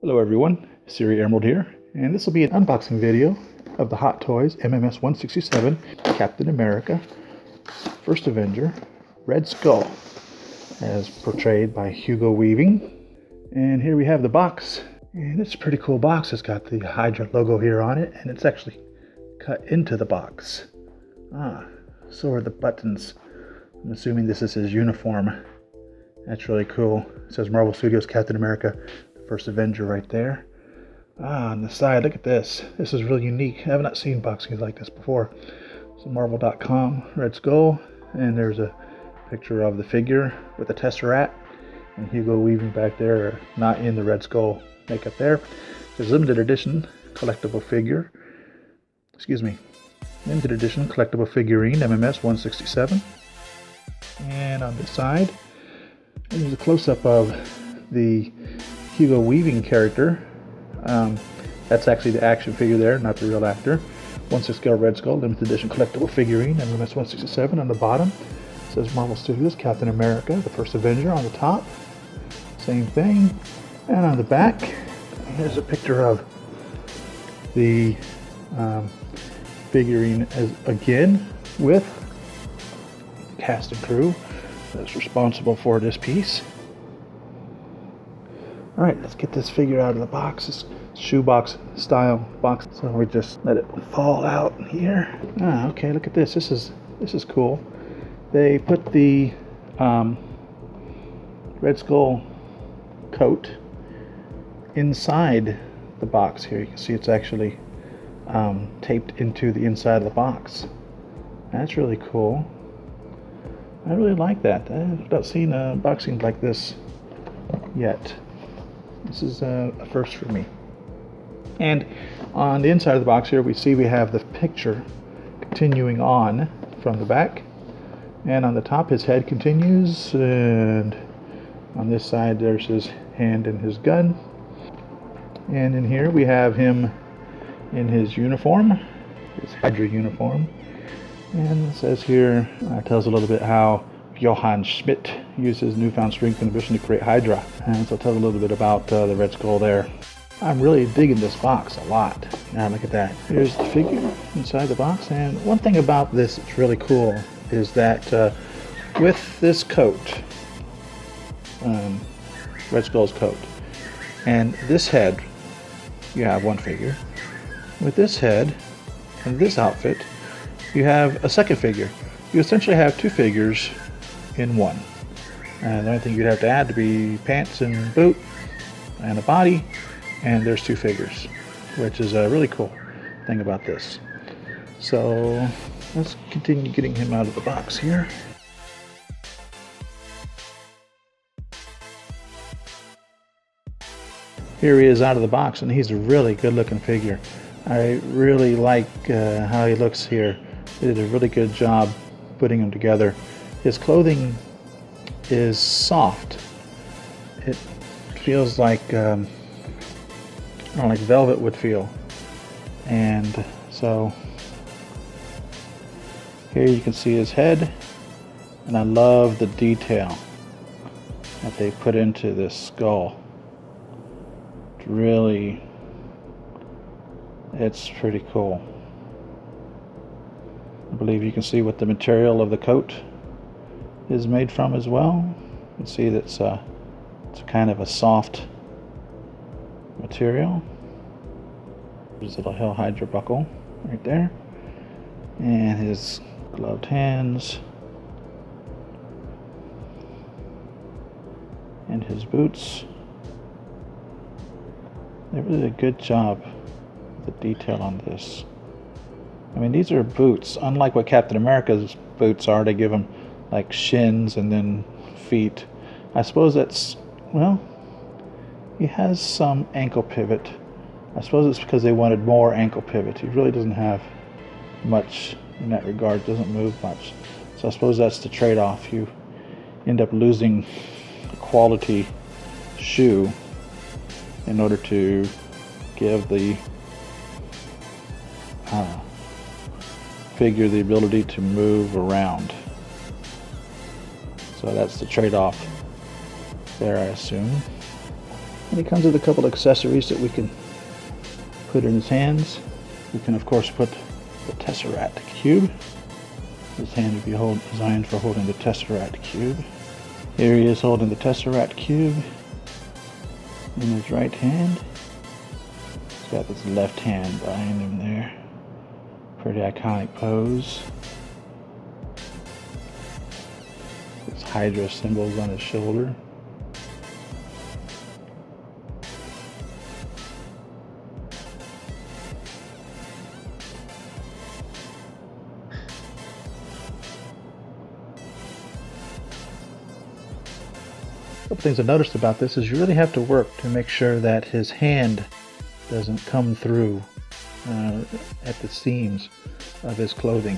Hello everyone, Siri Emerald here, and this will be an unboxing video of the Hot Toys MMS 167 Captain America First Avenger Red Skull as portrayed by Hugo Weaving. And here we have the box, and it's a pretty cool box. It's got the Hydra logo here on it, and it's actually cut into the box. So are the buttons. I'm assuming this is his uniform. That's really cool. It says Marvel Studios Captain America First Avenger right there. On the side, look at this. This is really unique. I have not seen boxings like this before. It's a Marvel.com Red Skull, and there's a picture of the figure with the Tesseract and Hugo Weaving back there, not in the Red Skull makeup there. There's a limited edition collectible figure. Limited edition collectible figurine MMS 167. And on the side, there's a close-up of the Hugo Weaving character. That's actually the action figure there, not the real actor. 1/6 scale Red Skull, limited edition collectible figurine, MMS 167 on the bottom. It says Marvel Studios Captain America, the First Avenger on the top. Same thing. And on the back, here's a picture of the figurine again with cast and crew that's responsible for this piece. Alright, let's get this figure out of the box. This shoebox style box. So we just let it fall out here. Okay, look at this. This is cool. They put the Red Skull coat inside the box here. You can see it's actually taped into the inside of the box. That's really cool. I really like that. I've not seen a boxing like this yet. This is a first for me. And on the inside of the box here, we have the picture continuing on from the back. And on the top, his head continues. And on this side, there's his hand and his gun. And in here, we have him in his uniform, his Hydra uniform. And it says here, tells a little bit how Johann Schmidt used his newfound strength and ambition to create Hydra. And so it tells a little bit about the Red Skull there. I'm really digging this box a lot. Now look at that. Here's the figure inside the box. And one thing about this that's really cool is that with this coat, Red Skull's coat, and this head, you have one figure. With this head and this outfit, you have a second figure. You essentially have two figures in one. And the only thing you'd have to add to be pants and boot and a body, and there's two figures, which is a really cool thing about this. So let's continue getting him out of the box here. Here he is out of the box, and he's a really good looking figure. I really like how he looks here. They did a really good job putting him together. His clothing is soft. It feels like like velvet would feel. And so here you can see his head, and I love the detail that they put into this skull. It's pretty cool. I believe you can see what the material of the coat is made from as well. You can see that it's kind of a soft material. There's a little Hell Hydra buckle right there, and his gloved hands, and his boots. They really did a good job with the detail on this. I mean, these are boots. Unlike what Captain America's boots are, they give them like shins and then feet. I suppose that's, well, he has some ankle pivot. I suppose it's because they wanted more ankle pivot. He really doesn't have much in that regard, doesn't move much. So I suppose that's the trade-off. You end up losing a quality shoe in order to give the figure the ability to move around. So that's the trade-off there, I assume. And he comes with a couple of accessories that we can put in his hands. We can of course put the Tesseract cube. His hand would be designed for holding the Tesseract cube. Here he is holding the Tesseract cube in his right hand. He's got his left hand behind him there. Pretty iconic pose. His Hydra symbols on his shoulder. A couple things I noticed about this is you really have to work to make sure that his hand doesn't come through at the seams of his clothing.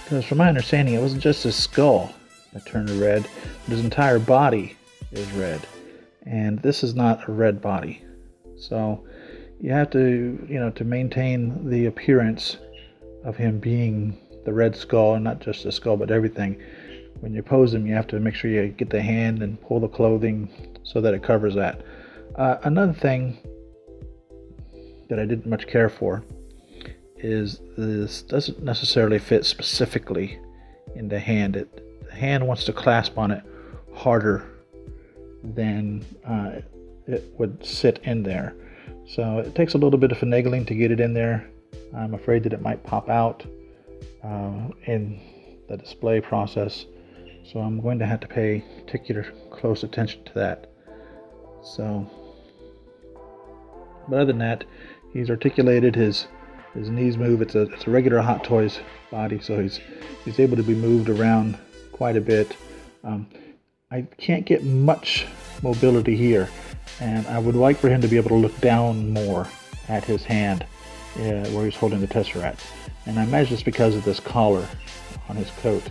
Because from my understanding, it wasn't just his skull that turned red, but his entire body is red. And this is not a red body. So you have to, to maintain the appearance of him being the red skull, and not just the skull, but everything. When you pose him, you have to make sure you get the hand and pull the clothing so that it covers that. Another thing that I didn't much care for is this doesn't necessarily fit specifically in the hand. The hand wants to clasp on it harder than it would sit in there. So it takes a little bit of finagling to get it in there. I'm afraid that it might pop out in the display process. So I'm going to have to pay particular close attention to that. So, but other than that, he's articulated, his knees move. It's a regular Hot Toys body, so he's able to be moved around quite a bit. I can't get much mobility here, and I would like for him to be able to look down more at his hand where he's holding the Tesseract. And I imagine it's because of this collar on his coat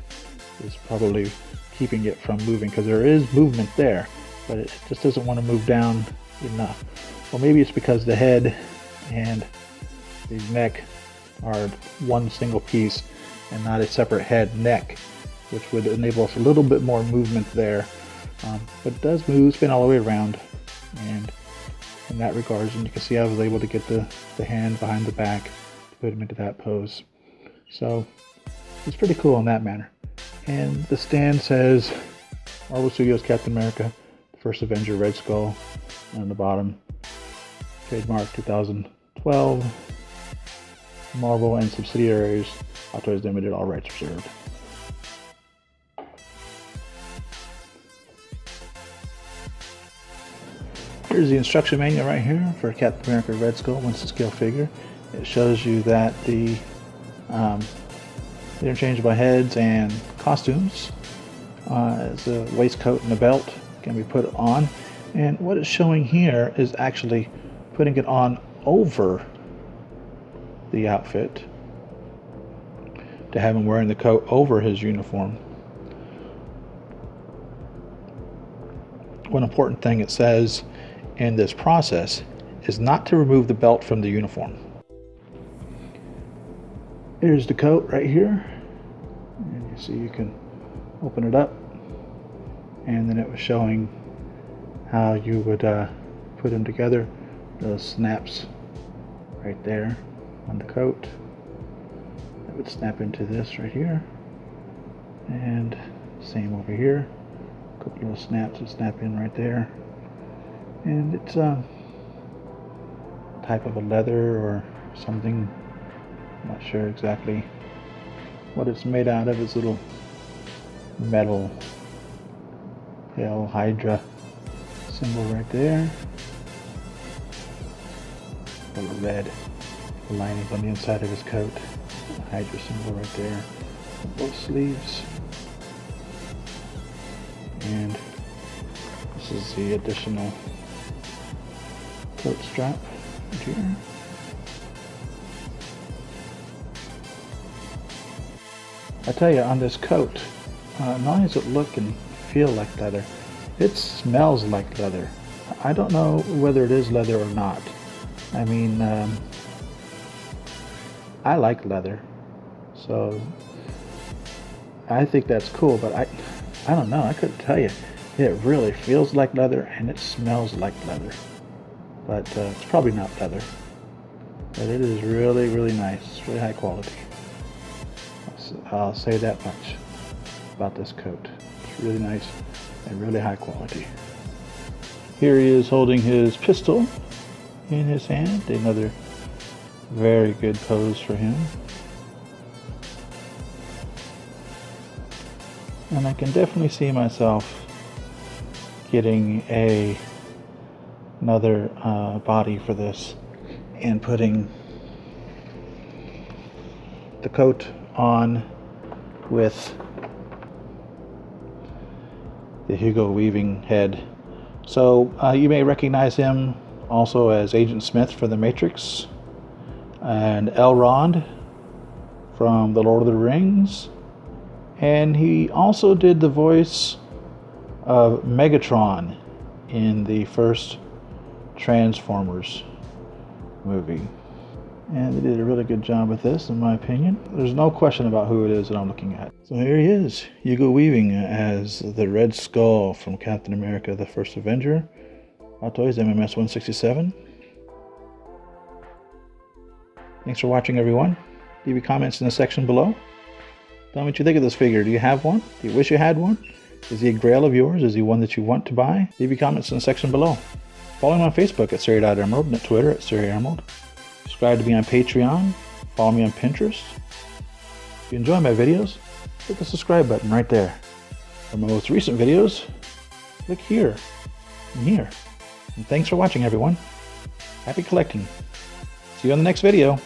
is probably keeping it from moving, because there is movement there, but it just doesn't want to move down enough. Or maybe it's because the head and the neck are one single piece and not a separate head neck, which would enable us a little bit more movement there. But it does move, spin all the way around, and in that regards, and you can see I was able to get the hand behind the back to put him into that pose. So it's pretty cool in that manner. And the stand says Marvel Studios Captain America, First Avenger, Red Skull, and on the bottom, trademark 2012, Marvel and subsidiaries, Hot Toys Limited, all rights reserved. Here's the instruction manual right here for Captain America Red Skull 1/6 figure. It shows you that the interchangeable heads and costumes as a waistcoat and a belt can be put on, and what it's showing here is actually putting it on over the outfit to have him wearing the coat over his uniform. One important thing it says in this process is not to remove the belt from the uniform. Here's the coat right here, and you see you can open it up, and then it was showing how you would put them together. Those snaps right there on the coat, that would snap into this right here, and same over here, a couple little snaps would snap in right there. And it's a type of a leather or something, I'm not sure exactly what it's made out of. It's a little metal pale Hydra symbol right there. A little red linings on the inside of his coat. The Hydra symbol right there on both sleeves. And this is the additional coat strap right here. I tell you, on this coat, not only does it look and feel like leather, it smells like leather. I don't know whether it is leather or not. I mean, I like leather, so I think that's cool, but I don't know, I couldn't tell you. It really feels like leather and it smells like leather. but it's probably not leather. But it is really, really nice. It's really high quality. I'll say that much about this coat. It's really nice and really high quality. Here he is holding his pistol in his hand. Another very good pose for him. And I can definitely see myself getting another body for this and putting the coat on with the Hugo Weaving head. So you may recognize him also as Agent Smith for The Matrix, and Elrond from The Lord of the Rings, and he also did the voice of Megatron in the first Transformers movie. And they did a really good job with this, in my opinion. There's no question about who it is that I'm looking at. So here he is, Hugo Weaving as the Red Skull from Captain America, the First Avenger. Hot Toys MMS 167. Thanks for watching, everyone. Leave your comments in the section below. Tell me what you think of this figure. Do you have one? Do you wish you had one? Is he a grail of yours? Is he one that you want to buy? Leave your comments in the section below. Follow me on Facebook at Siri Emerald and at Twitter at Siri Emerald. Subscribe to me on Patreon. Follow me on Pinterest. If you enjoy my videos, click the subscribe button right there. For my most recent videos, click here and here. And thanks for watching, everyone. Happy collecting. See you on the next video.